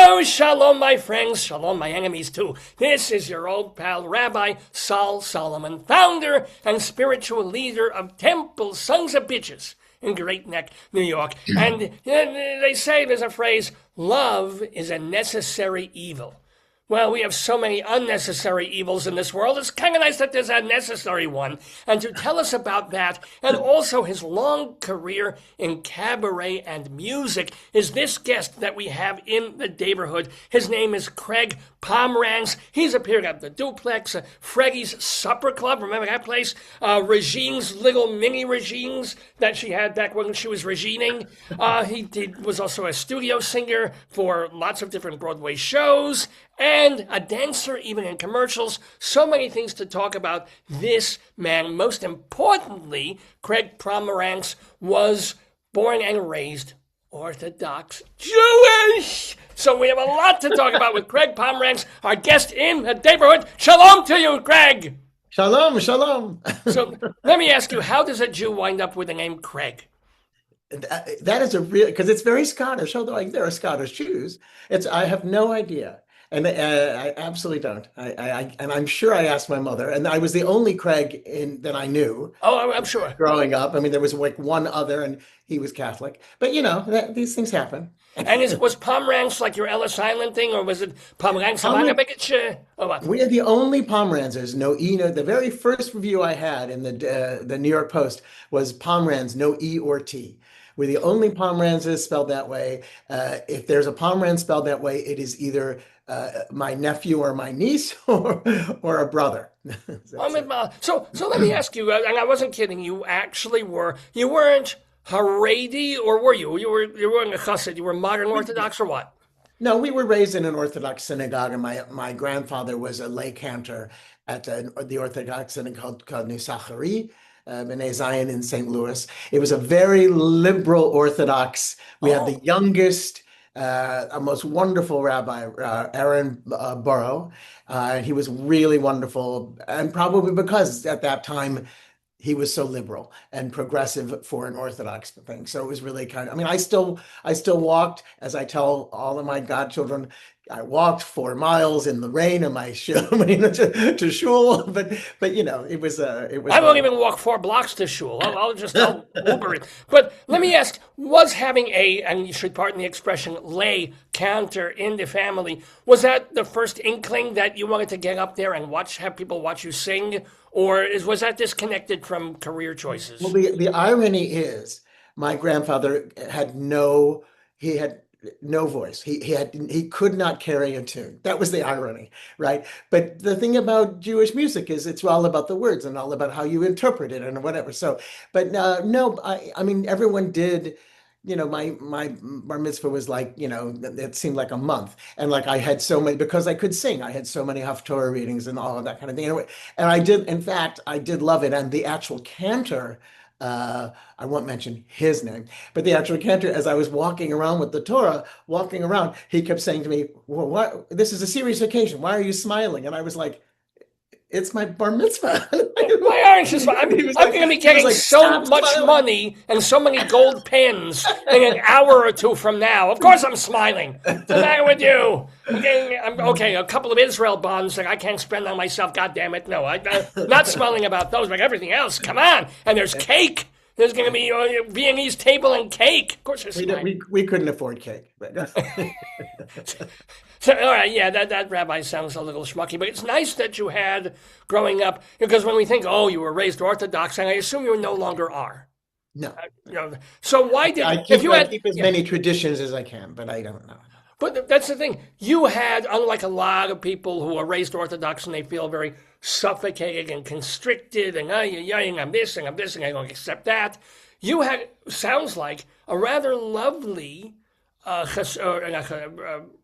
Oh, shalom, my friends. Shalom, my enemies, too. This is your old pal, Rabbi Sol Solomon, founder and spiritual leader of Temple Sons of Bitches in Great Neck, New York. And they say there's a phrase, love is a necessary evil. Well, we have so many unnecessary evils in this world. It's kind of nice that there's a necessary one. And to tell us about that, and also his long career in cabaret and music, is this guest that we have in the neighborhood. His name is CRAIG POMRANZ. He's appeared at the Duplex, Freddie's Supper Club. Remember that place? Regine's little mini Regines that she had back when she was regining. He was also a studio singer for lots of different Broadway shows, and a dancer even in commercials. So many things to talk about this man. Most importantly, CRAIG POMRANZ was born and raised Orthodox Jewish. So we have a lot to talk about with CRAIG POMRANZ, our guest in the neighborhood. Shalom to you, CRAIG. Shalom, shalom. So let me ask you, how does a Jew wind up with the name CRAIG? That is a real, because it's very Scottish, although there are Scottish Jews. I have no idea. And I absolutely don't. And I'm sure I asked my mother, and I was the only CRAIG that I knew. Oh, I'm sure. Growing up, I mean, there was like one other, and he was Catholic. But these things happen. And was POMRANZ like your Ellis Island thing, or was it POMRANZ? Or what? We are the only POMRANZers. No E, no. The very first review I had in the New York Post was POMRANZ, no E or T. We're the only POMRANZes spelled that way. If there's a POMRANZ spelled that way, it is either my nephew or my niece or a brother. So let me ask you, and I wasn't kidding, you actually were, you weren't Haredi, or were you? You weren't a chassid, you were modern Orthodox, or what? No, we were raised in an Orthodox synagogue, and my grandfather was a lay cantor at the Orthodox synagogue called New Sachari, B'nai Zion in St. Louis. It was a very liberal Orthodox. We had the youngest, a most wonderful rabbi, Aaron Burrow. He was really wonderful, and probably because at that time he was so liberal and progressive for an Orthodox thing. So it was really kind of, I mean, I still walked, as I tell all of my godchildren, I walked 4 miles in the rain in my to shul, but it was. I won't even walk 4 blocks to shul. I'll just Uber it. But let me ask: was having and you should pardon the expression, lay cantor in the family, was that the first inkling that you wanted to get up there and have people watch you sing, or was that disconnected from career choices? Well, the irony is, my grandfather had no voice. He could not carry a tune. That was the irony, right? But the thing about Jewish music is it's all about the words and all about how you interpret it and whatever. So, but no, I mean, everyone did. My bar mitzvah was like, it seemed like a month. And like I had so many, because I could sing, I had so many Haftorah readings and all of that kind of thing. And I did love it. And the actual cantor, I won't mention his name, but the actual cantor, as I was walking around with the Torah, he kept saying to me, well, what? This is a serious occasion. Why are you smiling? And I was like, it's my bar mitzvah. Why aren't you smiling? I'm going to be getting so much money and so many gold pins in an hour or 2 from now. Of course I'm smiling. What's the matter with you? Okay, a couple of Israel bonds that I can't spend on myself. God damn it. No, I'm not smiling about those, but everything else. Come on. And there's cake. There's going to be a Viennese table and cake. Of course there's we couldn't afford cake. But So, all right, yeah, that rabbi sounds a little schmucky, but it's nice that you had growing up, because when we think, you were raised Orthodox, and I assume you no longer are. No. So why did I keep as many traditions as I can, but I don't know. But that's the thing. You had, unlike a lot of people who are raised Orthodox and they feel very suffocated and constricted, and I'm this and I'm this and I don't accept that. You had, sounds like, a rather lovely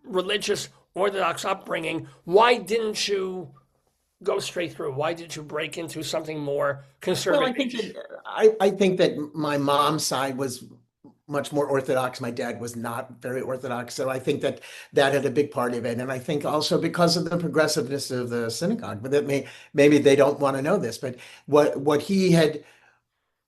religious Orthodox upbringing. Why didn't you go straight through? Why did you break into something more conservative? Well, I think that my mom's side was much more Orthodox. My dad was not very Orthodox. So I think that had a big part of it. And I think also because of the progressiveness of the synagogue, but that maybe they don't want to know this, but what he had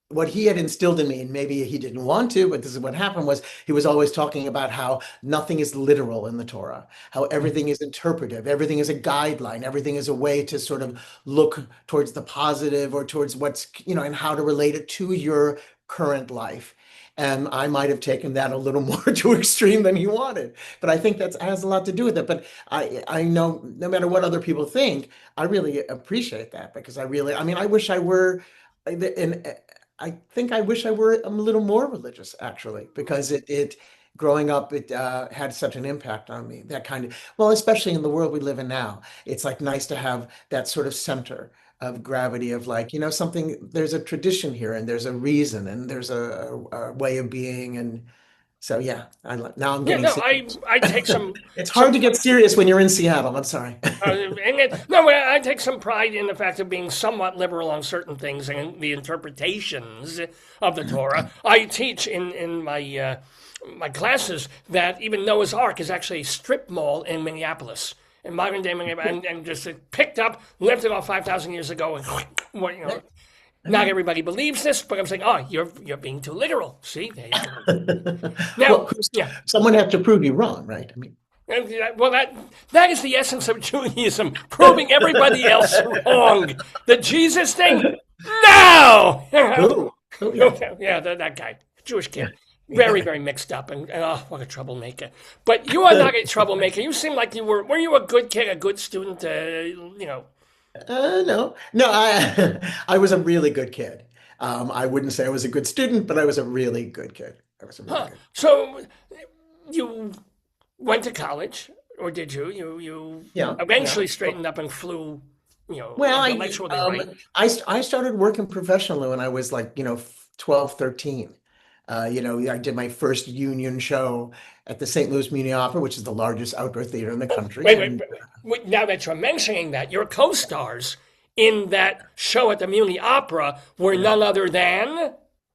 what he had instilled in me, and maybe he didn't want to, but this is what happened, was he was always talking about how nothing is literal in the Torah, how everything is interpretive, everything is a guideline, everything is a way to sort of look towards the positive or towards what's, and how to relate it to your current life. And I might have taken that a little more to extreme than he wanted. But I think that has a lot to do with it. But I know no matter what other people think, I really appreciate that because I mean, I wish I were, and I think I wish I were a little more religious actually, because growing up, it had such an impact on me. That kind of, well, especially in the world we live in now, it's like nice to have that sort of center of gravity of like, something, there's a tradition here and there's a reason and there's a way of being. And so, yeah, now I'm Yeah, getting no, serious. I take It's hard some to get serious when you're in Seattle. I'm sorry. no, I take some pride in the fact of being somewhat liberal on certain things and the interpretations of the Torah. I teach in my my classes that even Noah's Ark is actually a strip mall in Minneapolis, in modern day Minneapolis, and just picked up, lifted off 5,000 years ago, and not everybody believes this, but I'm saying, oh, you're being too literal. See, there you go. Now, Well, yeah. someone has to prove you wrong, right? I mean, Well, that is the essence of Judaism, proving everybody else wrong. The Jesus thing? No! yeah. Yeah, that guy, Jewish kid. Very, very mixed up, and oh, what a troublemaker. But you are not a troublemaker. You seem like were you a good kid, a good student, No, I was a really good kid. I wouldn't say I was a good student, but I was a really good kid. I was a really good. So you went to college, or did you? You Yeah, eventually yeah. straightened up and flew, Well, intellectually, right? I started working professionally when I was like, 12, 13. I did my first union show at the St. Louis Muni Opera, which is the largest outdoor theater in the country. Wait. Now that you're mentioning that, your co-stars in that show at the Muni Opera were none other than,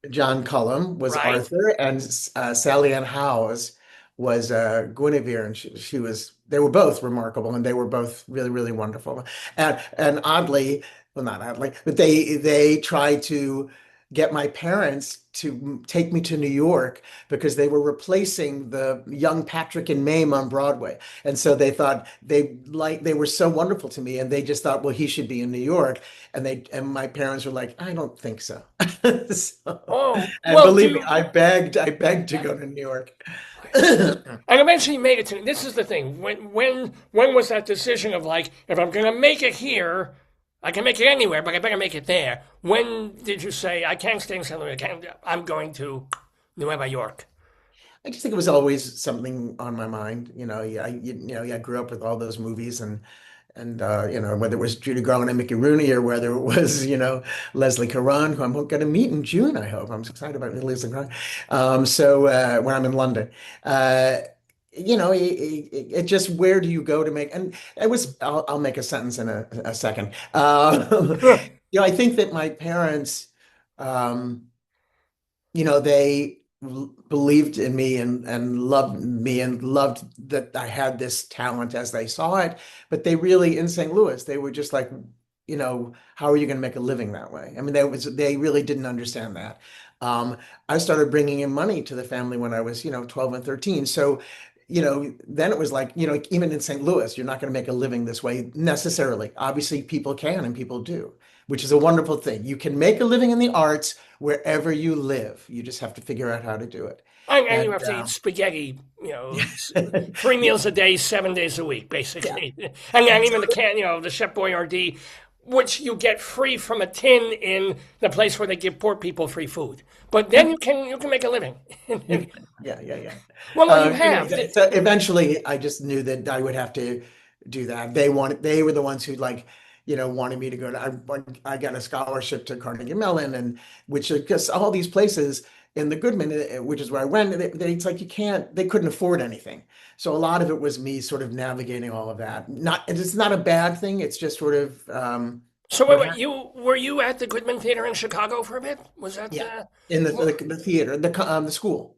John Cullum was right? Arthur, and Sally Ann Howes was Guinevere, and they were both remarkable, and they were both really, really wonderful. And oddly, well, not oddly, but they tried to get my parents to take me to New York because they were replacing the young Patrick and Mame on Broadway. And so they thought they were so wonderful to me and they just thought, well, he should be in New York. And my parents were like, I don't think so. Oh, And well, believe me, I begged to go to New York. and eventually made it to. This is the thing. When was that decision of like, if I'm going to make it here, I can make it anywhere, but I better make it there. When did you say, I can't stay in St. Louis, I'm going to Nueva York? I just think it was always something on my mind. I grew up with all those movies and whether it was Judy Garland and Mickey Rooney or whether it was, Leslie Caron, who I'm going to meet in June, I hope. I'm excited about Leslie Caron. So when I'm in London, it just, where do you go to make, and I'll make a sentence in a second. I think that my parents, um, they believed in me and loved me and loved that I had this talent as they saw it. But they really, in St. Louis, they were just like, how are you going to make a living that way? I mean, they really didn't understand that. I started bringing in money to the family when I was, 12 and 13. So, then it was like, even in St. Louis, you're not going to make a living this way necessarily. Obviously, people can and people do, which is a wonderful thing. You can make a living in the arts wherever you live. You just have to figure out how to do it. And you And have to eat spaghetti, 3 meals a day, 7 days a week, yeah, basically. And even the the Chef Boyardee, which you get free from a tin in the place where they give poor people free food. But then you can make a living. yeah. Well, no, you have. So eventually, I just knew that I would have to do that. They were the ones who like, wanted me to go to. I got a scholarship to Carnegie Mellon, and which because all these places in the Goodman, which is where I went, it's like they couldn't afford anything. So a lot of it was me sort of navigating all of that. It's not a bad thing. It's just sort of So what wait, happened. were you at the Goodman Theater in Chicago for a bit? Was that Yeah, in the theater, the in school.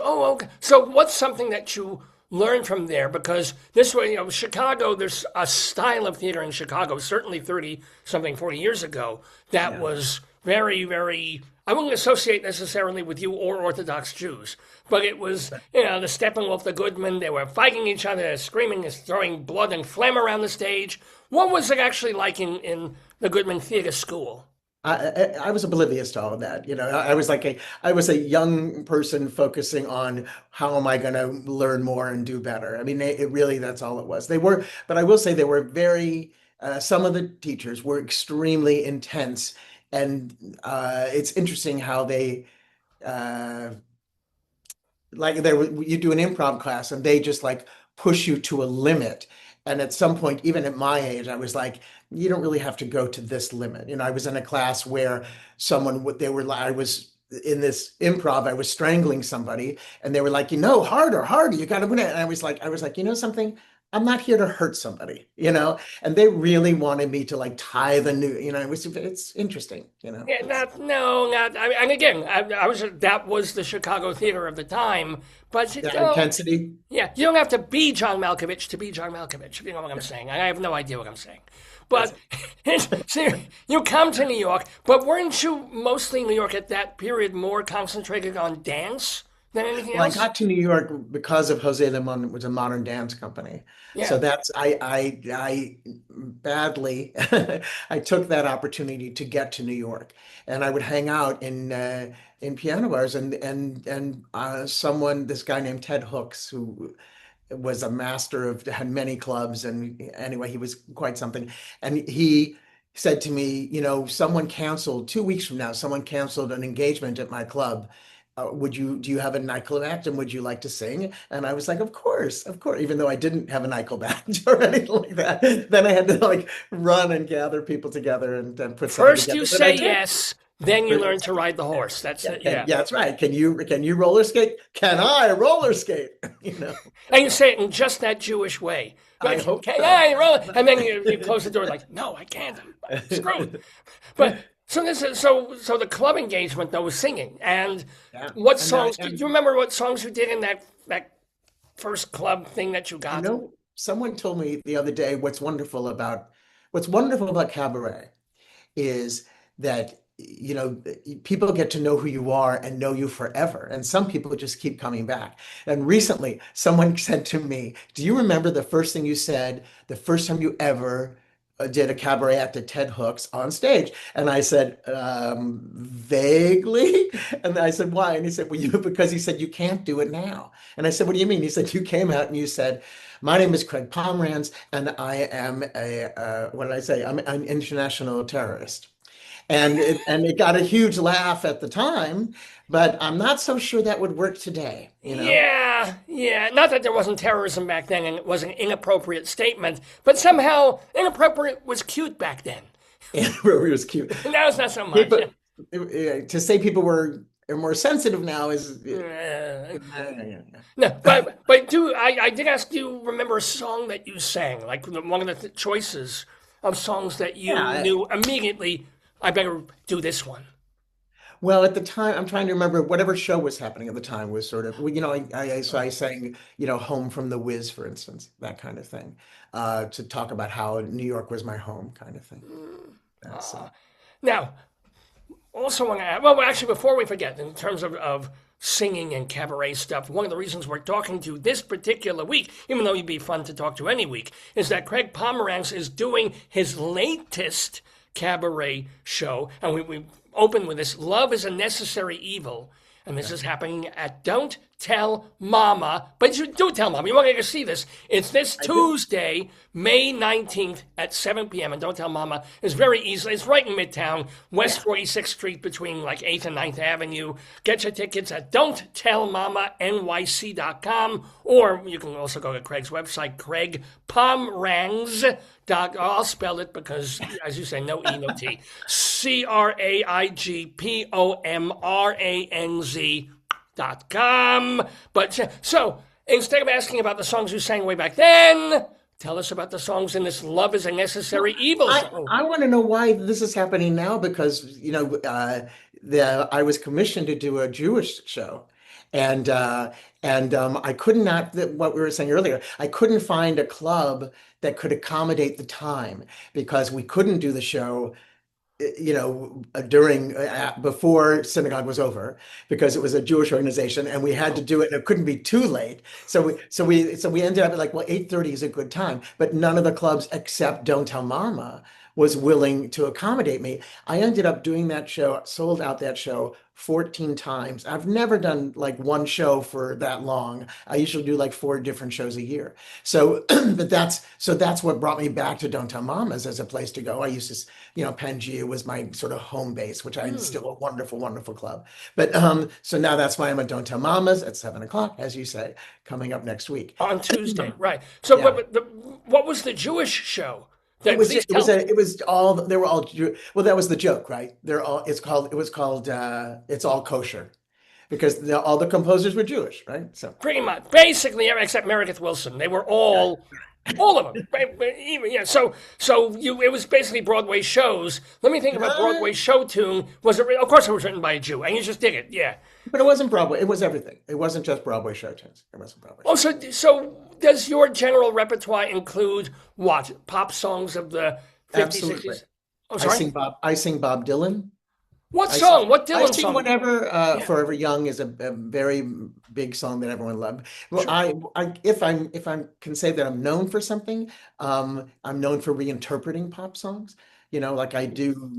oh, okay. So what's something that you learned from there? Because this way, Chicago, there's a style of theater in Chicago, certainly 30 something 40 years ago, that Yeah. was very, very I wouldn't associate necessarily with you or Orthodox Jews, but it was, the Steppenwolf, the Goodman, they were fighting each other, screaming, throwing blood and phlegm around the stage. What was it actually like in the Goodman Theater School? I was oblivious to all of that. I was a young person focusing on how am I going to learn more and do better. I mean, it really, that's all it was. But I will say they were some of the teachers were extremely intense. And it's interesting how uh, you do an improv class and they just like push you to a limit. And at some point, even at my age, I was like, you don't really have to go to this limit. I was in a class where I was in this improv, I was strangling somebody and they were like, harder, harder, you got to put it. And I was like, something? I'm not here to hurt somebody, and they really wanted me to like tie the new, it's interesting. Yeah, no, not. And again, I was that was the Chicago theater of the time, but That intensity. yeah, you don't have to be John Malkovich to be John Malkovich. If you know what I'm saying. I have no idea what I'm saying, but so you come to New York, but weren't you mostly New York at that period more concentrated on dance than anything Well, I else? got to New York because of Jose Limon, was a modern dance company. So Yeah. that's I badly I took that opportunity to get to New York, and I would hang out in piano bars and someone this guy named Ted Hooks who was a master of had many clubs and anyway he was quite something, and he said to me, someone canceled 2 weeks from now, someone canceled an engagement at my club. Do you have a nightclub act and would you like to sing? And I was like, of course, even though I didn't have a nightclub act or anything like that. Then I had to like run and gather people together and put something First together. you But I say did. yes, then you learn to ride the horse. That's Yeah, it. Yeah. yeah, that's right. Can you roller skate? Can I roller skate? And you say it in just that Jewish way. I Like, hope "Okay, so. yeah, roll it." And then you close the door like, no, I can't. I'm screwed. But so this is so the club engagement though was singing. And Yeah. what And I songs do you remember what songs you did in that first club thing that you got? someone told me the other day what's wonderful about cabaret is that people get to know who you are and know you forever, and some people just keep coming back. And recently someone said to me, do you remember the first thing you said the first time you ever did a cabaret act at Ted Hooks on stage? And I said, vaguely. And I said, why? And he said, well, because he said, you can't do it now. And I said, what do you mean? He said, you came out and you said, my name is CRAIG POMRANZ and I am what did I say? I'm an international terrorist. And it got a huge laugh at the time, but I'm not so sure that would work today. Yeah, yeah. Not that there wasn't terrorism back then and it was an inappropriate statement, but somehow inappropriate was cute back then. And it was cute. Now it's not so much. People, to say people are more sensitive now is Yeah. yeah. No, but I did ask you remember a song that you sang, like one of the choices of songs that you Yeah. knew immediately. I better do this one. Well, at the time, I'm trying to remember whatever show was happening at the time was sort of, well, so I sang, Home from the Wiz, for instance, that kind of thing, to talk about how New York was my home kind of thing. That's, Now, also want to add, well, actually, before we forget, in terms of singing and cabaret stuff, one of the reasons we're talking to this particular week, even though he'd be fun to talk to any week, is that CRAIG Pomerantz is doing his latest cabaret show. And we open with this Love is a Necessary Evil. And this is happening at Don't Tell Mama. But you do tell Mama. You want to see this. It's this Tuesday, May 19th at 7 p.m. And Don't Tell Mama is very easy. It's right in Midtown, West 46th Street between like 8th and 9th Avenue. Get your tickets at don'ttellmamanyc.com, or you can also go to Craig's website, CraigPomranz. I'll spell it because, as you say, no E, no T. CRAIGPOMRANZ.com. But so instead of asking about the songs you sang way back then, tell us about the songs in this Love is a Necessary Evil I, song. I want to know why this is happening now because, I was commissioned to do a Jewish show. And I could not, what we were saying earlier, I couldn't find a club that could accommodate the time because we couldn't do the show during before synagogue was over, because it was a Jewish organization and we had to do it and it couldn't be too late. So we ended up at like, well, 8:30 is a good time, but none of the clubs except Don't Tell Mama was willing to accommodate me. I ended up doing that show, sold out that show 14 times. I've never done like one show for that long. I usually do like 4 different shows a year. So, that's what brought me back to Don't Tell Mamas as a place to go. I used to, Pangea was my sort of home base, which I Mm. still a wonderful, wonderful club. But so now that's why I'm at Don't Tell Mamas at 7 o'clock, as you say, coming up next week. On Tuesday, right. So Yeah. what was the Jewish show? It That was please it was tell me. a, it was all they were all well, that was the joke, right? It was called It's All Kosher, because all the composers were Jewish, right? So Pretty much, basically, except Meredith Wilson. They were all of them. Even yeah. It was basically Broadway shows. Let me think of a uh, Broadway show tune. Was it? Of course, it was written by a Jew, and you just did it. Yeah. but it wasn't Broadway, it was everything. It wasn't just Broadway show tunes. It wasn't Broadway Oh, show. so does your general repertoire include what? Pop songs of the 50s, Absolutely. 60s? Oh, sorry. I sing Bob Dylan. What I sing, song? What I Dylan sing song? whatever. Yeah, Forever Young is a very big song that everyone loved. Well, sure. if I can say that I'm known for something, I'm known for reinterpreting pop songs. Like I do.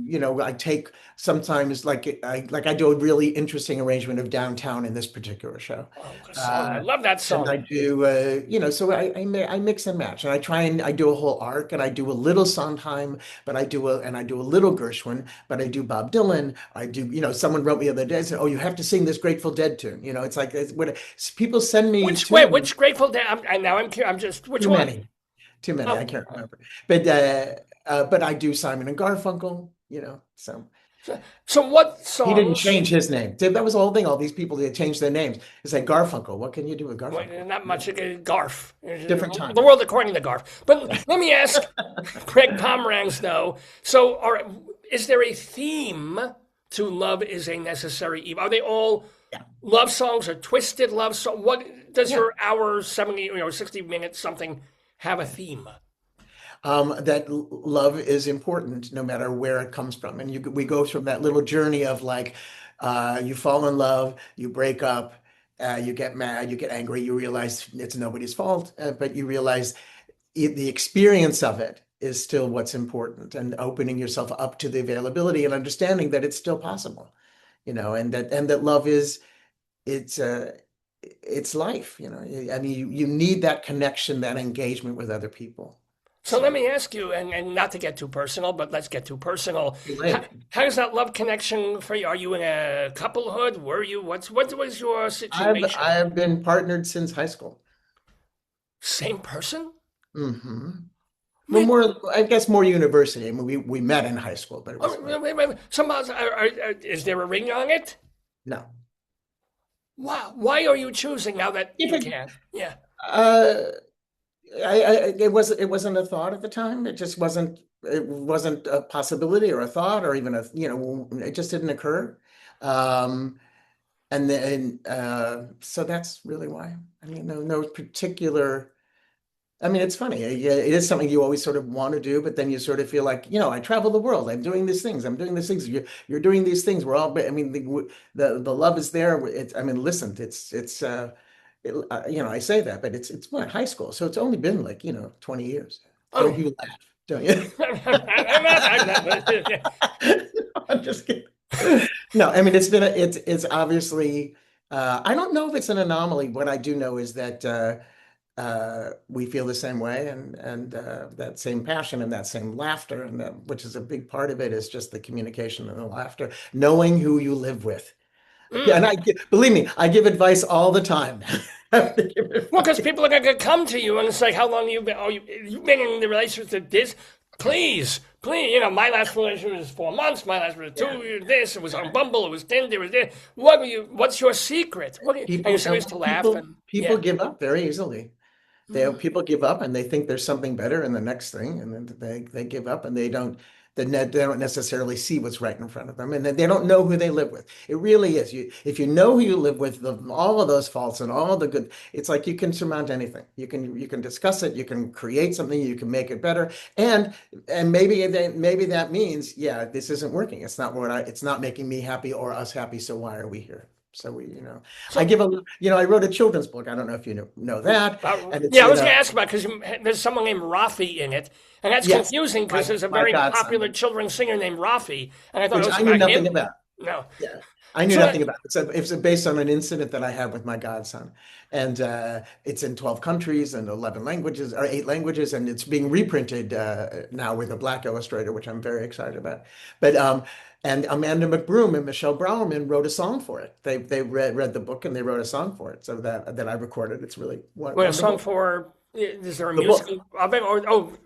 I take sometimes like I do a really interesting arrangement of Downtown in this particular show. Oh, good song. I Uh, love that and I song. do, so I mix and match, and I do a whole arc, and I do a little Sondheim, but I do a little Gershwin, but I do Bob Dylan. I do, someone wrote me the other day and said, "Oh, you have to sing this Grateful Dead tune." It's like when people send me tunes, Which Grateful Dead? Now I'm curious. I'm just which too one? many, too many. I Oh, can't remember, but I do Simon and Garfunkel. So so what he didn't songs? change his name. That was the whole thing. All these people, they changed their names. It's like Garfunkel. What can you do with Well, Garfunkel? not much. Garf. Different The time. world according to Garf. But let me ask Craig Pomrans, though. So, is there a theme to Love is a Necessary Evil? Are they all Yeah. love songs or twisted love songs? What does Yeah. your hour, 70, 60 minutes something have a theme? That love is important no matter where it comes from. And we go through that little journey of like, you fall in love, you break up, you get mad, you get angry, you realize it's nobody's fault, but you realize the experience of it is still what's important, and opening yourself up to the availability and understanding that it's still possible, and that love is, it's it's life, I mean, you need that connection, that engagement with other people. So let So me ask you, and not to get too personal, but let's get too personal. too How, late. how does that love connection for you? Are you in a couplehood? Were you? What was your situation? I've been partnered since high school. Same person? Hmm. Well, Wait, I guess more university. I mean, we met in high school, but it was wait. Somebody, is there a ring on it? no. Wow. Why are you choosing now that If you it, can't? Yeah. uh, it wasn't a thought at the time. It wasn't a possibility or a thought or even it just didn't occur. Um, and then, so that's really why. I mean, no particular. I mean, it's funny. Yeah, it is something you always sort of want to do, but then you sort of feel like, I travel the world. I'm doing these things. I'm doing these things. You're doing these things. We're all, I mean, the love is there. I mean, listen, I say that, but it's what, high school. So it's only been like, 20 years. Don't Okay. you laugh, don't you? I'm just kidding. No, I mean, it's obviously, I don't know if it's an anomaly. What I do know is that, we feel the same way, and that same passion and that same laughter, and which is a big part of it, is just the communication and the laughter, knowing who you live with. Yeah, and Mm. believe me, I give advice all the time. I have to give Well, because advice. people are going to come to you and it's like, how long you been? Oh, you've been in the relationship this? Please, please. My last relationship was 4 months. My last was Yeah, 2 years. This. It was on yeah. Bumble. It was Tinder. It was this. What were you? What's your secret? And you're supposed to laugh People and people yeah. give up very easily. Mm. People give up and they think there's something better in the next thing, and then they give up and they don't. They don't necessarily see what's right in front of them, and they don't know who they live with. It really is. If you know who you live with, all of those faults and all the good, it's like you can surmount anything. You can discuss it. You can create something. You can make it better. And maybe that means, yeah, this isn't working. It's not making me happy or us happy. So why are we here? So I So, I wrote a children's book. I don't know if you know that, and it's yeah, I was going to ask about because there's someone named Rafi in it, and that's yes, confusing because there's a my very godson, popular children's singer named Rafi, and I thought it which was I knew about nothing him. about. No, Yeah, I knew so nothing about it. It's based on an incident that I had with my godson, and it's in 12 countries and 11 languages or 8 languages, and it's being reprinted now with a black illustrator, which I'm very excited about. But and Amanda McBroom and Michelle Browerman wrote a song for it. They read the book and they wrote a song for it, so that I recorded. It's really what a song wonderful. for? Is there a The book, musical of it, or the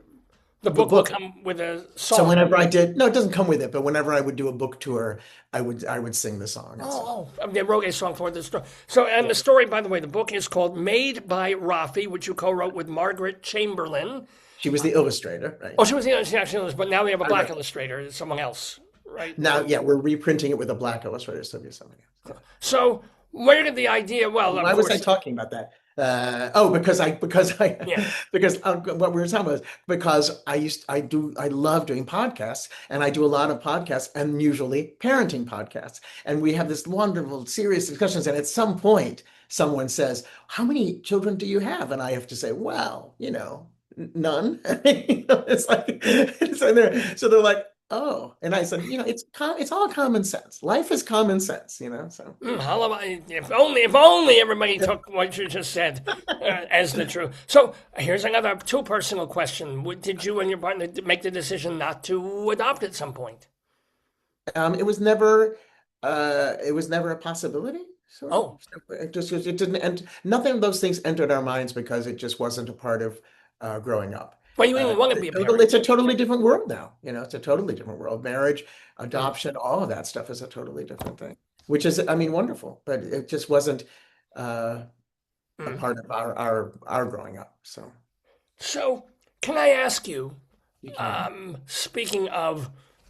the book will book. come with a So song? whenever no, it doesn't come with it, but whenever I would do a book tour, I would sing the song and stuff. Oh, they wrote a song for the story. So, and Yeah. the story, by the way, the book is called "Made by Rafi," which you co-wrote with Margaret Chamberlain. She was the illustrator, right? Oh, she actually was, but now we have a I black wrote. illustrator, someone else, right? Now, yeah, we're reprinting it with a black illustrator, so it'll be something else. So, where did the idea? Well, of Why was I course, talking about that? Oh, yeah. because what we were talking about is because I love doing podcasts, and I do a lot of podcasts and usually parenting podcasts, and we have this wonderful serious discussions, and at some point someone says, "How many children do you have?" And I have to say, "Well, none." It's like so they're like, "Oh," and I said, it's all common sense. Life is common sense, so. If only everybody took what you just said as the truth. So here's another too personal question: Did you and your partner make the decision not to adopt at some point? It was never a possibility, sort of. Oh, So it didn't, and nothing of those things entered our minds because it just wasn't a part of growing up. well, you even want to be a parent. It's a totally different world now. It's a totally different world. Marriage, adoption, all of that stuff is a totally different thing, which is, I mean, wonderful, but it just wasn't uh, a Mm. part of our growing up. So So, can I ask you? you can. Speaking of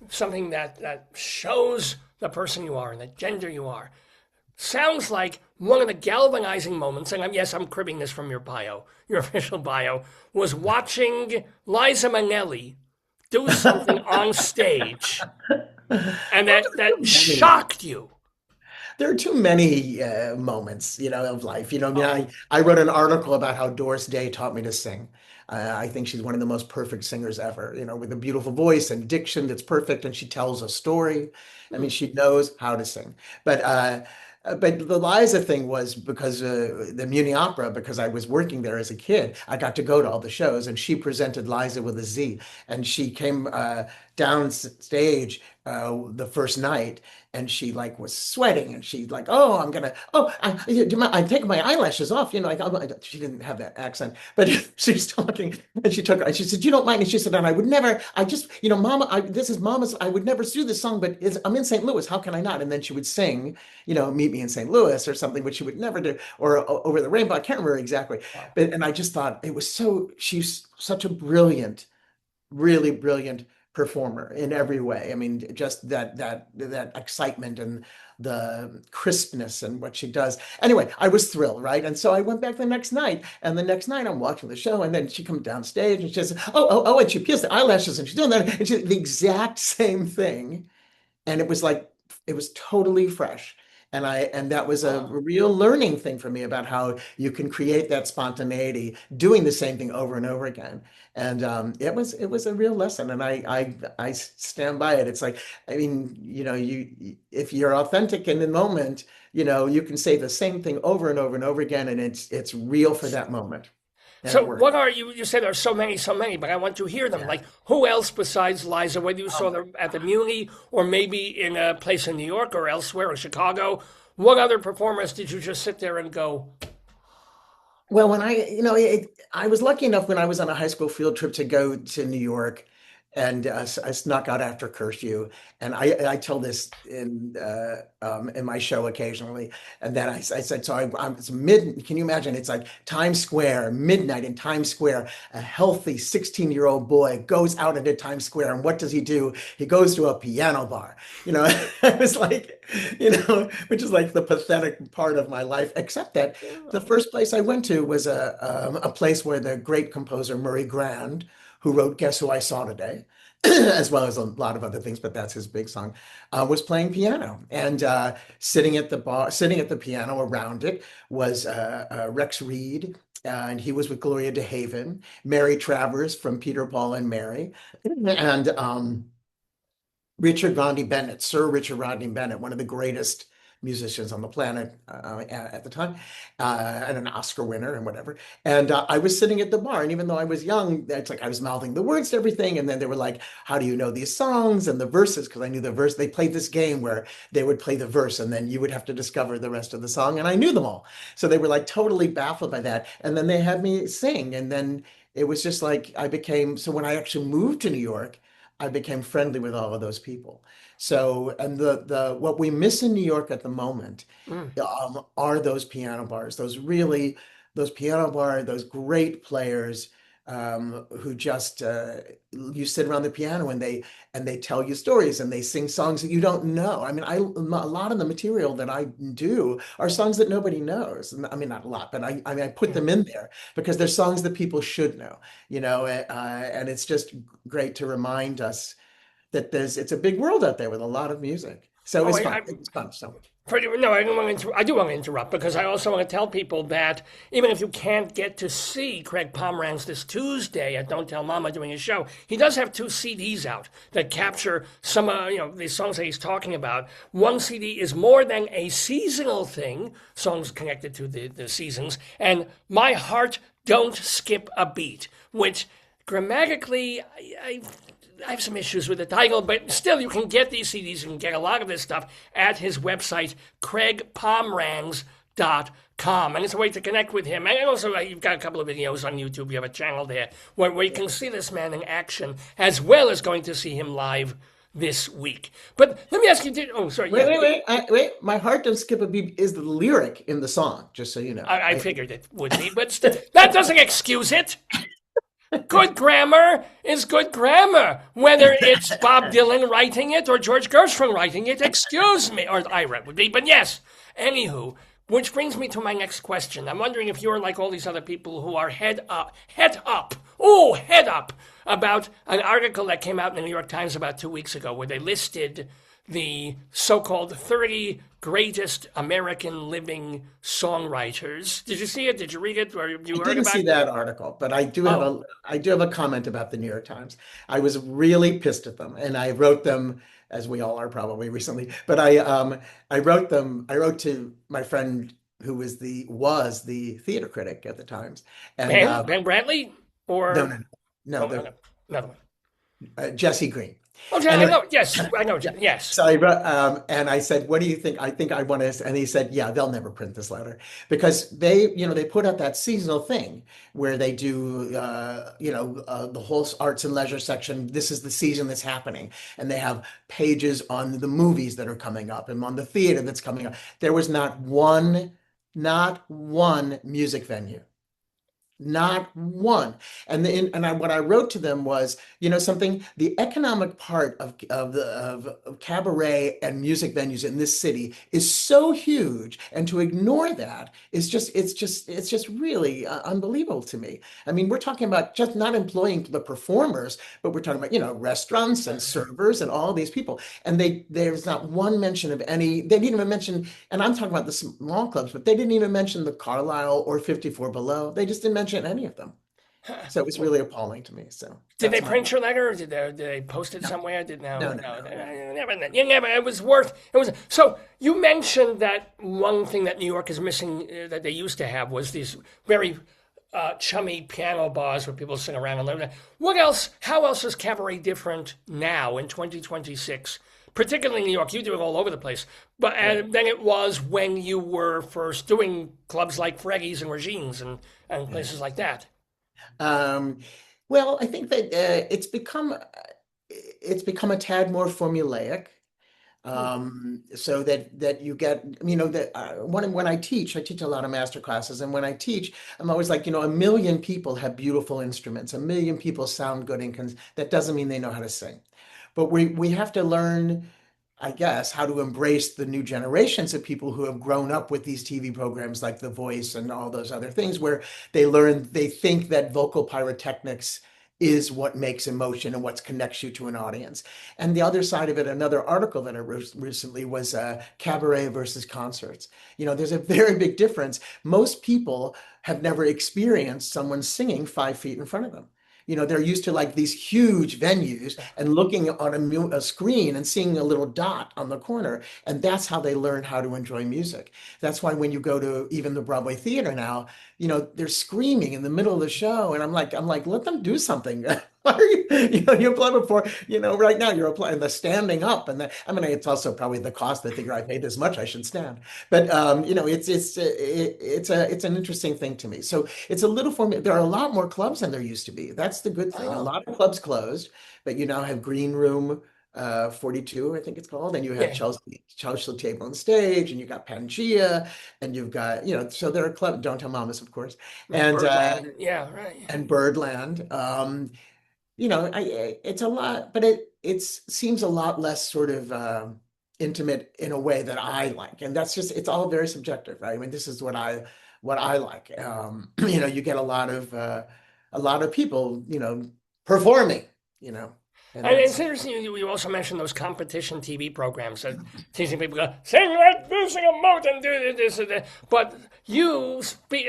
something that shows the person you are and the gender you are, sounds like one of the galvanizing moments, and yes, I'm cribbing this from your bio, your official bio, was watching Liza Minnelli do something on stage, and that shocked you. There are too many moments, of life. I mean, I wrote an article about how Doris Day taught me to sing. I think she's one of the most perfect singers ever, with a beautiful voice and diction that's perfect, and she tells a story. I mean, she knows how to sing. But the Liza thing was because the Muni Opera, because I was working there as a kid, I got to go to all the shows, and she presented Liza with a Z, and she came down stage the first night, and she like was sweating, and she like, oh, I'm taking my eyelashes off, like she didn't have that accent, but she's talking, and she said, you don't mind, and she said, and I would never, I just, Mama, this is Mama's, I would never do this song, but I'm in St. Louis, how can I not? And then she would sing, Meet Me in St. Louis or something, which she would never do, or Over the Rainbow. I can't remember exactly, Wow. and I just thought she's such a brilliant, really brilliant performer in every way. I mean, just that excitement and the crispness and what she does. Anyway, I was thrilled, right? And so I went back the next night, and the next night I'm watching the show, and then she comes downstage and she says, oh, and she peels the eyelashes and she's doing that, and she the exact same thing, and it was totally fresh. And that was a Oh. real learning thing for me about how you can create that spontaneity doing the same thing over and over again. And it was a real lesson, and I stand by it. It's like, I mean, if you're authentic in the moment, you can say the same thing over and over and over again, and it's real for that moment, and So it works. what are you? You said there are so many, but I want to hear them. Yeah. Like who else besides Liza? Whether you saw Um, them at the Muni or maybe in a place in New York or elsewhere in Chicago. What other performers did you just sit there and go, Well, when I was lucky enough when I was on a high school field trip to go to New York, and I snuck out after curfew. And I tell this in my show occasionally. And then I said, so it's mid. Can you imagine? It's like Times Square, midnight in Times Square. A healthy 16-year-old boy goes out into Times Square, and what does he do? He goes to a piano bar. I was like, which is like the pathetic part of my life. Except that the first place I went to was a place where the great composer Murray Grand, who wrote Guess Who I Saw Today, as well as a lot of other things, but that's his big song, was playing piano. And sitting at the bar, sitting at the piano around it was Rex Reed, and he was with Gloria DeHaven, Mary Travers from Peter, Paul, and Mary, and Richard Rodney Bennett, Sir Richard Rodney Bennett, one of the greatest musicians on the planet at the time, and an Oscar winner and whatever. And I was sitting at the bar, and even though I was young, it's like I was mouthing the words to everything. And then they were like, "How do you know these songs and the verses?" Because I knew the verse. They played this game where they would play the verse, and then you would have to discover the rest of the song. And I knew them all, so they were like totally baffled by that. And then they had me sing, and then it was just like I became. So when I actually moved to New York, I became friendly with all of those people. So, and the what we miss in New York at the moment Mm. are those piano bars, those piano bars, those great players who just you sit around the piano and they tell you stories and they sing songs that you don't know. I mean, a lot of the material that I do are songs that nobody knows. I mean, not a lot, but I mean, I put them in there because they're songs that people should know, and it's just great to remind us that it's a big world out there with a lot of music. So Oh, it's fun. It's fun. So No, I do want to interrupt because I also want to tell people that even if you can't get to see Craig Pomerantz this Tuesday at Don't Tell Mama doing his show, he does have 2 CDs out that capture some, these songs that he's talking about. One CD is More Than a Seasonal Thing, songs connected to the seasons, and My Heart Don't Skip a Beat, which grammatically, I have some issues with the title, but still, you can get these CDs. You can get a lot of this stuff at his website, CraigPomranz.com. And it's a way to connect with him. And also, you've got a couple of videos on YouTube. You have a channel there where you can see this man in action, as well as going to see him live this week. But let me ask you, sorry. wait. My heart don't skip a beat is the lyric in the song, just so you know. I figured it would be, but that doesn't excuse it. Good grammar is good grammar, whether it's Bob Dylan writing it or George Gershwin writing it. Excuse me, or Ira would be, but yes. Anywho, which brings me to my next question. I'm wondering if you're like all these other people who are head up about an article that came out in the New York Times about 2 weeks ago where they listed the so-called 30 greatest American living songwriters. Did you see it? Did you read it? Or you I heard didn't about see it? that article, but I do have a comment about the New York Times. I was really pissed at them, and I wrote them, as we all are probably recently. But I wrote them. I wrote to my friend who was the theater critic at the Times, and Ben Bradley? no, Or, no, no, oh, no, another one. Jesse Green. Oh, I Anyway, know, yes, I know, yes. so I wrote, and I said, "What do you think?" I think I want to, and he said, "Yeah, they'll never print this letter because they put out that seasonal thing where they do, the whole arts and leisure section. This is the season that's happening, and they have pages on the movies that are coming up and on the theater that's coming up. There was not one music venue." Not one. What I wrote to them was, something, the economic part of cabaret and music venues in this city is so huge, and to ignore that is it's just really unbelievable to me. I mean, we're talking about just not employing the performers, but we're talking about, restaurants and servers and all these people. And there's not one mention of any, they didn't even mention, and I'm talking about the small clubs, but they didn't even mention the Carlisle or 54 Below. They just didn't mention any of them. So it was really appalling to me. So Did they that's my print your letter, or did they post it no, somewhere? Did no, no, no, no, no, no. you never. It was. So you mentioned that one thing that New York is missing that they used to have was these very chummy piano bars where people sing around and learn. What else? How else is cabaret different now in 2026? Particularly in New York, you do it all over the place. But Right. than it was when you were first doing clubs like Freggy's and Regine's and Yeah. places like that. Um, well, I think that it's become. it's become a tad more formulaic. Hmm. So that you get, that when I teach a lot of master classes, and when I teach, I'm always like, a million people have beautiful instruments, a million people sound good, and that doesn't mean they know how to sing. But we have to learn, I guess, how to embrace the new generations of people who have grown up with these TV programs like The Voice and all those other things, where they think that vocal pyrotechnics is what makes emotion and what connects you to an audience. And the other side of it, another article that I wrote recently was cabaret versus concerts. There's a very big difference. Most people have never experienced someone singing 5 feet in front of them. They're used to like these huge venues and looking on a screen and seeing a little dot on the corner. And that's how they learn how to enjoy music. That's why when you go to even the Broadway theater now, they're screaming in the middle of the show. And I'm like, let them do something. Why are you apply before, right now you're applying the standing up, and it's also probably the cost. They figure I paid this much, I should stand. But it's an interesting thing to me. So it's a little for me. There are a lot more clubs than there used to be. That's the good thing. A Oh, lot of clubs closed, but you now have Green Room 42, I think it's called, and you have yeah. Chelsea Table and Stage, and you got Pangea, and you've got, so there are clubs, Don't Tell Mamas, of course, and Birdland. Yeah, right. Birdland. It's a lot, but it seems a lot less sort of intimate in a way that I like, and it's all very subjective, right? I mean, this is what I like. You get a lot of people, performing, and And it's that's interesting you also mentioned those competition TV programs that teaching people go, sing like losing a moat and do this and that. But you speak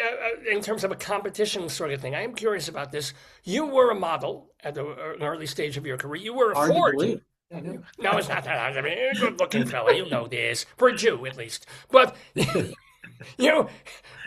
in terms of a competition sort of thing. I am curious about this. You were a model at an early stage of your career. You were a hard to Ford. believe. I know. No, it's not that hard. I mean, a good-looking fella, you know this for a Jew at least. But you know,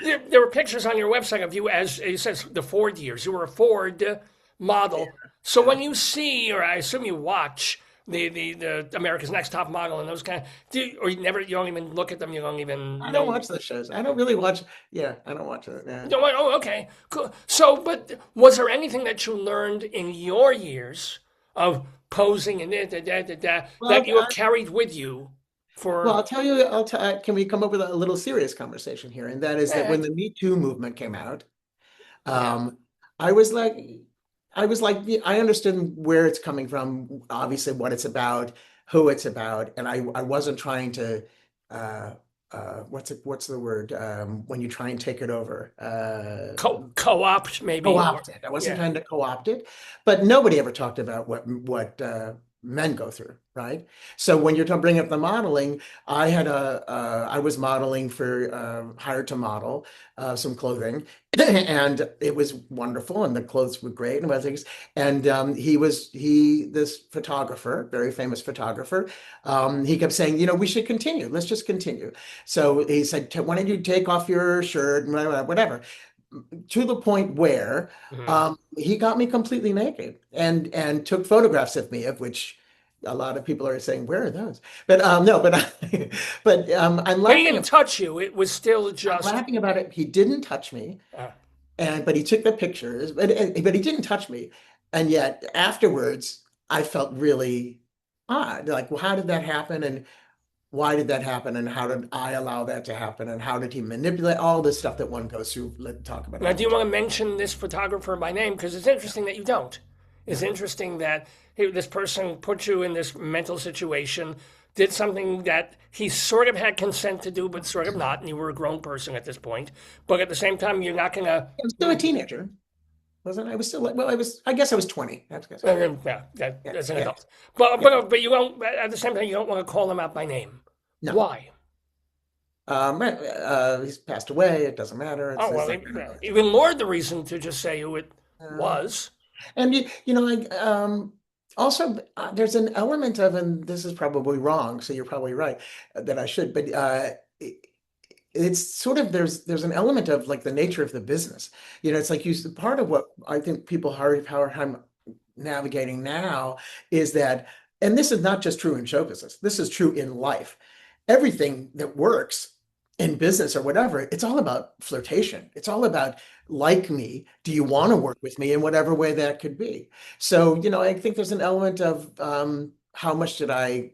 there were pictures on your website of you as it says the Ford years. You were a Ford Yeah, model. So yeah. when you see, or I assume you watch the America's Next Top Model and those kind of, or you don't even look at them. You don't even I don't know. watch those shows. I don't really watch. Yeah, I don't watch it. Yeah. You don't, oh, okay, cool. So, but was there anything that you learned in your years of posing and that Well, you have carried with you Well, for? I'll tell you, can we come up with a little serious conversation here? And that is that Eh, when the Me Too movement came out, yeah. um, I was like, yeah, I understood where it's coming from, obviously what it's about, who it's about, and I wasn't trying to, uh, what's the word, when you try and take it over? Co-opt maybe or Co-opt it. I wasn't yeah. trying to co-opt it, but nobody ever talked about what men go through, right? So when you're talking bring up the modeling, I was modeling for hired to model some clothing, and it was wonderful, and the clothes were great and other things. And this photographer, very famous photographer, he kept saying, we should continue. Let's just continue. So he said, why don't you take off your shirt and whatever to the point where Mhm. he got me completely naked and took photographs of me, of which a lot of people are saying, "Where are those?" But no, but I'm But he laughing. didn't touch you. It was still I'm just. laughing about it. He didn't touch me, Uh, but he took the pictures, but he didn't touch me, and yet afterwards I felt really odd. Like, well, how did that happen? And why did that happen? And how did I allow that to happen? And how did he manipulate all this stuff that one goes through? Let's talk about Now, another do you time. want to mention this photographer by name? Because it's interesting that you don't. It's Yeah. interesting that this person put you in this mental situation, did something that he sort of had consent to do, but sort of not, and you were a grown person at this point. But at the same time, you're not going to. I was still a teenager, wasn't I? I was still like, well, I guess I was 20. That's good. Yeah, Yeah, as an yeah, adult. But, yeah. but you won't, at the same time, you don't want to call him out by name. No. Why? He's passed away. It doesn't matter. Oh, It's well, not gonna hurt. even more the reason to just say who it Uh, was. and also there's an element of, and this is probably wrong, so you're probably right that I should, but it's sort of there's an element of like the nature of the business. It's like part of what I think people how I'm navigating now is that, and this is not just true in show business. This is true in life. Everything that works in business or whatever, it's all about flirtation. It's all about like me. Do you want to work with me in whatever way that could be? So, I think there's an element of how much did I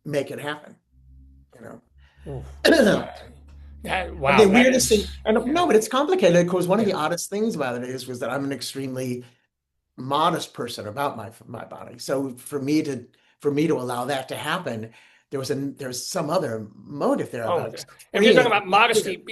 make it happen, you know? Oof. And Wow, the that weirdest thing, is, and yeah, no, but it's complicated because one of yeah. the oddest things about it is was that I'm an extremely modest person about my body. So for me to allow that to happen, there's some other motive there Oh, about if you're talking freeing. about modesty,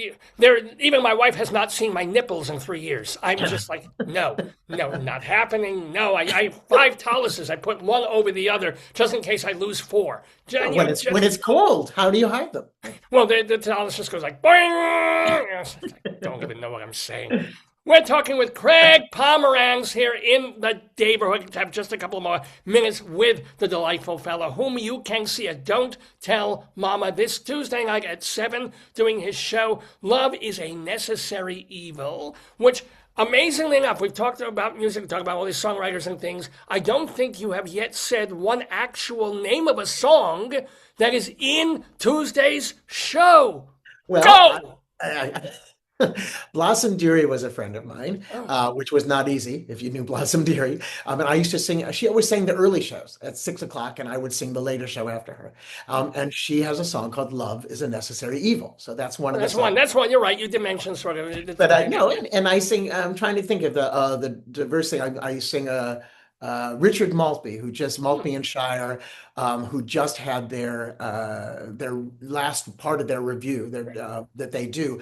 even my wife has not seen my nipples in 3 years. I'm just like, no, no, not happening. No, I have 5 taluses. I put one over the other just in case I lose four. When it's cold, how do you hide them? Well, the talus just goes like, boing. I don't even know what I'm saying. We're talking with CRAIG POMRANZ here in the neighborhood. Have just a couple more minutes with the delightful fellow whom you can see at Don't Tell Mama this Tuesday night at 7 doing his show Love is a Necessary Evil, which amazingly enough, we've talked about music, we've talked about all these songwriters and things. I don't think you have yet said one actual name of a song that is in Tuesday's show. Well, Go! Blossom Dearie was a friend of mine, Oh, which was not easy if you knew Blossom Dearie. And I used to sing, she always sang the early shows at 6 o'clock, and I would sing the later show after her. And she has a song called Love is a Necessary Evil. So that's one of the that's one. songs. That's one. You're right. You did mention sort of. But I know, and I sing, I'm trying to think of the diverse thing. I sing Richard Maltby, Maltby and Shire, who just had their last part of their review that they do,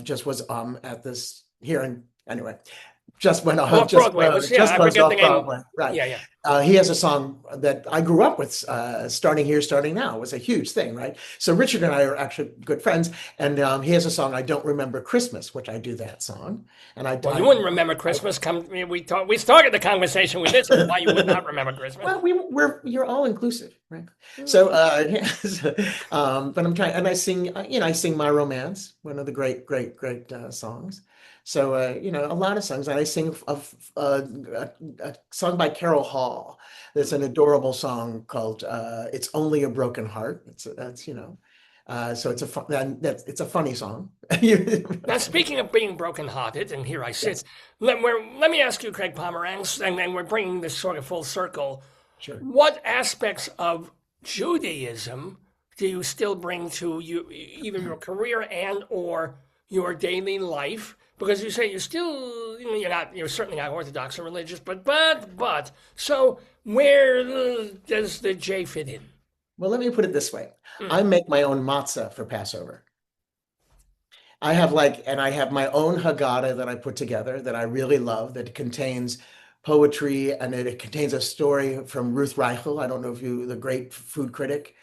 just was at this here in anyway, just went off Off Broadway. Yeah, just I closed forget the off name. Broadway, right? Yeah, yeah. He has a song that I grew up with, Starting Here, Starting Now was a huge thing, right? So Richard and I are actually good friends, and he has a song, I Don't Remember Christmas, which I do that song. And Well, you wouldn't remember Christmas. We started the conversation with this, and why you would not remember Christmas. well, you're all inclusive, right? So, but I'm trying, and I sing My Romance, one of the great, great, great songs. So, a lot of songs, and I sing a song by Carol Hall. That's an adorable song called "It's Only a Broken Heart." So it's it's a funny song. Now, speaking of being brokenhearted, and here I sit, Yes, let me ask you, CRAIG Pomerantz, and we're bringing this sort of full circle. sure. What aspects of Judaism do you still bring to either your career and or your daily life? Because you say you're still, you're certainly not Orthodox or religious, but, so where does the J fit in? Well, let me put it this way. Mm. I make my own matzah for Passover. I have my own Haggadah that I put together that I really love that contains poetry, and it contains a story from Ruth Reichel. I don't know if the great food critic.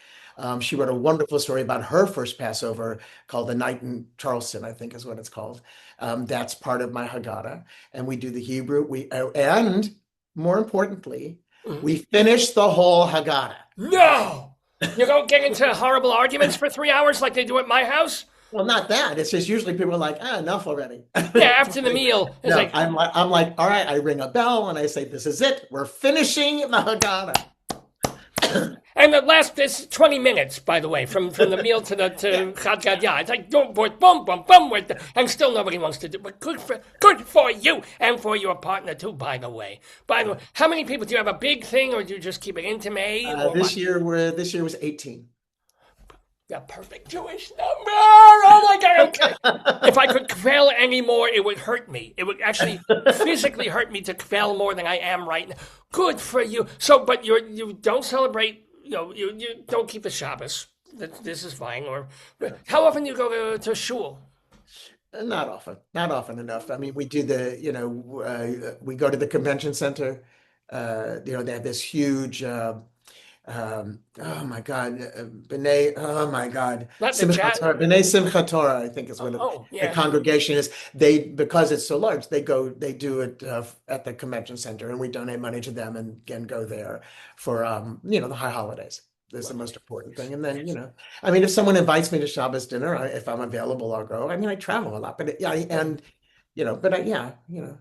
She wrote a wonderful story about her first Passover called The Night in Charleston, I think is what it's called. That's part of my Haggadah. And we do the Hebrew. And more importantly, Mm. we finish the whole Haggadah. No! You don't get into horrible arguments for 3 hours like they do at my house? Well, not that. It's just usually people are like, enough already. Yeah, after the meal, it's No, like, I'm like, all right, I ring a bell and I say, this is it. We're finishing the Haggadah. and the last is 20 minutes, by the way, from the meal to Chad Gadya. It's like boom, boom, boom, boom, boom, and still nobody wants to do. But good for you and for your partner too. By the way, how many people do you have? A big thing, or do you just keep it intimate? Or This year was 18. the perfect Jewish number. Oh my God! Okay. If I could kvel any more, it would hurt me. It would actually physically hurt me to kvel more than I am right now. Good for you. So, but you don't celebrate. You don't keep the Shabbos. This is fine. Or how often do you go to shul? Not often enough. I mean, we do we go to the convention center. They have this huge, oh my God, oh my God, Not the Simchat chat. Torah, B'nai Simchat Torah, I think is what Oh the yeah. congregation is. Because it's so large, they do it at the convention center, and we donate money to them and go there for the high holidays. That's the most important thing. And then, I mean, if someone invites me to Shabbos dinner, if I'm available, I'll go. I mean, I travel a lot, but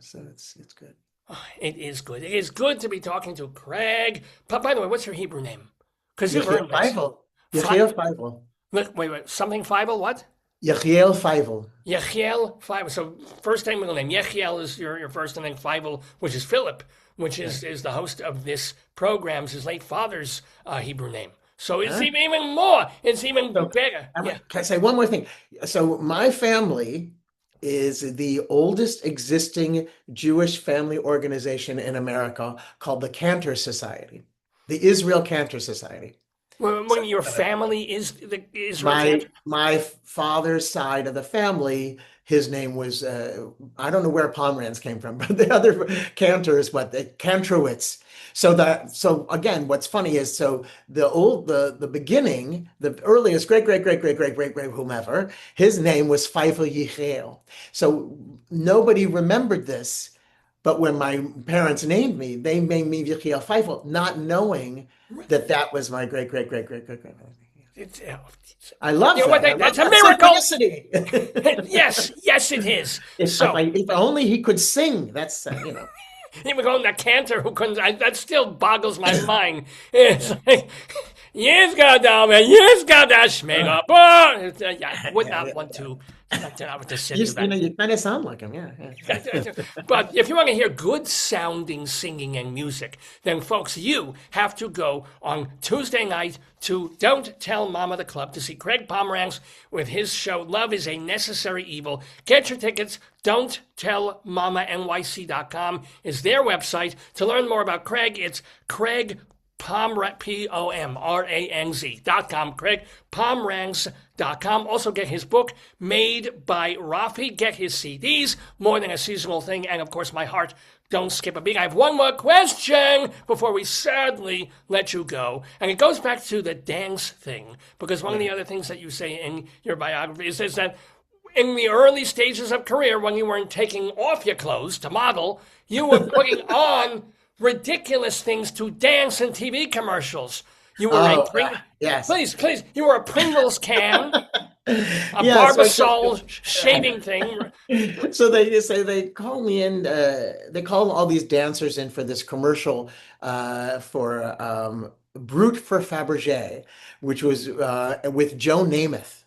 so it's good. Oh, it is good. It is good to be talking to CRAIG. But by the way, what's your Hebrew name? Because you've Yechiel earned this. Feivel. Fi- Yechiel Feivel. Look, wait. Something Fievel? What? Yechiel Feivel. Yechiel Feivel. So first name, middle name. Yechiel is your first, and then Feivel, which is Philip, which is the host of this program, his late father's Hebrew name. So it's Huh? even more. It's even So, bigger. Yeah. can I say one more thing? So my family is the oldest existing Jewish family organization in America called the Cantor Society, the Israel Cantor Society. So, When your family is the Israel my Cantor. my father's side of the family, his name was I don't know where Pomerantz came from, but the other Cantor is what the Kantrowitz. So again, what's funny is the beginning, the earliest great whomever, his name was Feifel Yichel. So nobody remembered this, but when my parents named me, they named me Yichel Feifel, not knowing that that was my great. It's, I love you know what? that. I love That's a that miracle. synchronicity. Yes, yes, it is. If So if only he could sing, that's even going to Cantor who couldn't. That still boggles my mind. It's Yeah. like. Yes, God, man. Yes, God, Uh, schmega. Yeah, I would not yeah. want to. I would just sit You, through you that. know, you kind of sound like him, yeah. But if you want to hear good sounding singing and music, then folks, you have to go on Tuesday night to Don't Tell Mama the Club to see Craig Pomerantz with his show Love is a Necessary Evil. Get your tickets. Don'tTellMamaNYC.com is their website. To learn more about Craig, it's Craig Pomranz, POMRANZ.com. Craig Pomranz.com. Also get his book, Made by Rafi. Get his CDs, More Than a Seasonal Thing, and of course, My Heart Don't Skip a Beat. I have one more question before we sadly let you go. And it goes back to the dance thing, because one of the other things that you say in your biography is that in the early stages of career, when you weren't taking off your clothes to model, you were putting on ridiculous things to dance in TV commercials. You were a Oh, yes. please, you were a Pringles can, a Yeah, Barbasol shaving thing. so they say they call me in, they call all these dancers in for this commercial for Brute for Fabergé, which was with Joe Namath.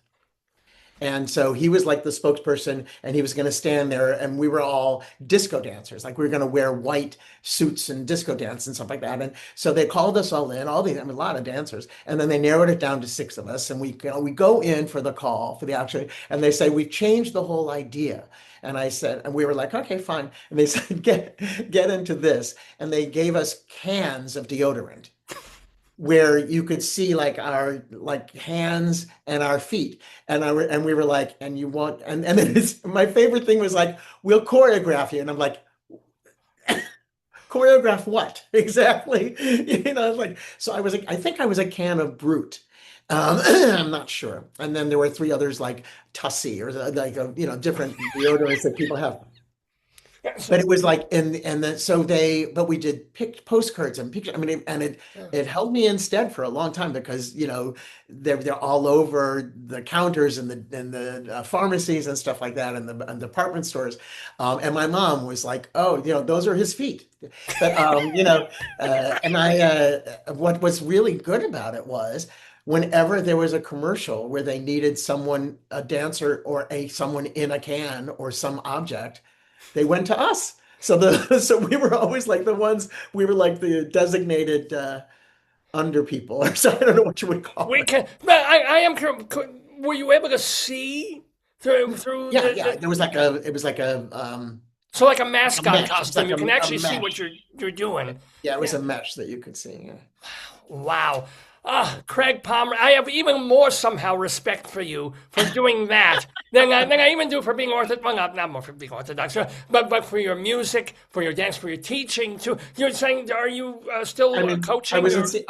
And so he was like the spokesperson, and he was going to stand there, and we were all disco dancers. Like we were going to wear white suits and disco dance and stuff like that. And so they called us all in, I mean, a lot of dancers, and then they narrowed it down to six of us. And we go in for the call for the actual, and they say we've changed the whole idea. And I said, and we were like, okay, fine. And they said, get into this, and they gave us cans of deodorant where you could see like our like hands and our feet, and we were like, and you want, and then my favorite thing was like, we'll choreograph you, and I'm like, choreograph what exactly? Like, so I think I was a can of Brute. I'm not sure. And then there were three others like Tussie or like different deodorants that people have. But it was like, and then so but we did postcards and pictures. I mean, it held me instead for a long time because they're all over the counters and the pharmacies and stuff like that and department stores. And my mom was like, oh, those are his feet. But and what was really good about it was whenever there was a commercial where they needed someone, a dancer or someone in a can or some object, they went to us. So we were always like the ones, we were like the designated under people, or so I don't know what you would call We it. can, but I am. Were you able to see through Yeah, yeah. There was like it was like so like a a mascot mesh. It was costume? like You can a actually see what mesh. you're doing. Yeah, it was Yeah. a mesh that you could see. Yeah. Wow. Ah, Craig Palmer, I have even more somehow respect for you for doing that than I even do for being orthodox. Well, not more for being orthodox, but for your music, for your dance, for your teaching too. You're saying, are you I still mean, coaching? Or?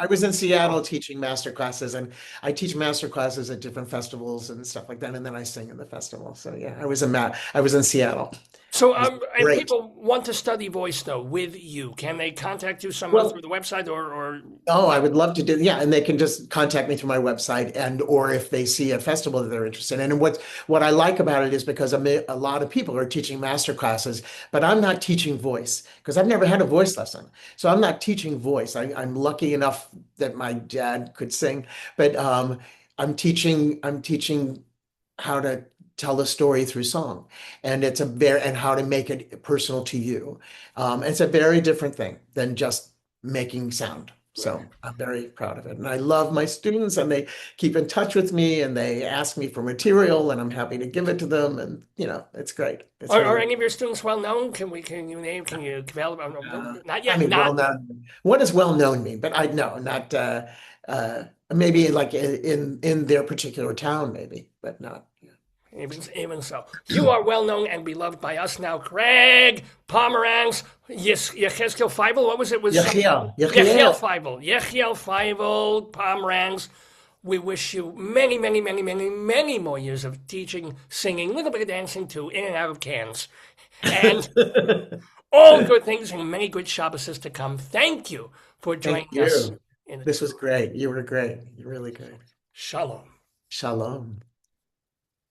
I was in Seattle teaching master classes, and I teach master classes at different festivals and stuff like that, and then I sing in the festival. So yeah, I was in Seattle. So, It was and great. people want to study voice though with you. Can they contact you somehow through Well, the website or oh, I would love to do, yeah, and they can just contact me through my website or if they see a festival that they're interested in. And what I like about it is because a lot of people are teaching master classes, but I'm not teaching voice because I've never had a voice lesson. So I'm not teaching voice. I'm lucky enough that my dad could sing, but I'm teaching how to tell a story through song, and and how to make it personal to you. It's a very different thing than just making sound. So I'm very proud of it. And I love my students, and they keep in touch with me, and they ask me for material, and I'm happy to give it to them. And, it's great. It's Are really, any of your students well known? Can you develop? Not I yet, mean, well not known. One is well known me, but I know not, maybe like in their particular town, maybe, but not. Yeah. even so. You are well known and beloved by us now. CRAIG Pomerantz, Yechezkel Feivel, what was it? Yechiel Yechiel. Feivel. Yechiel Feivel, Pomerantz. We wish you many, many, many, many, many more years of teaching, singing, a little bit of dancing too, in and out of cans. And all good things and many good Shabbases to come. Thank you for Thank joining us you. in the This was great. You were great. You're really great. Shalom. Shalom.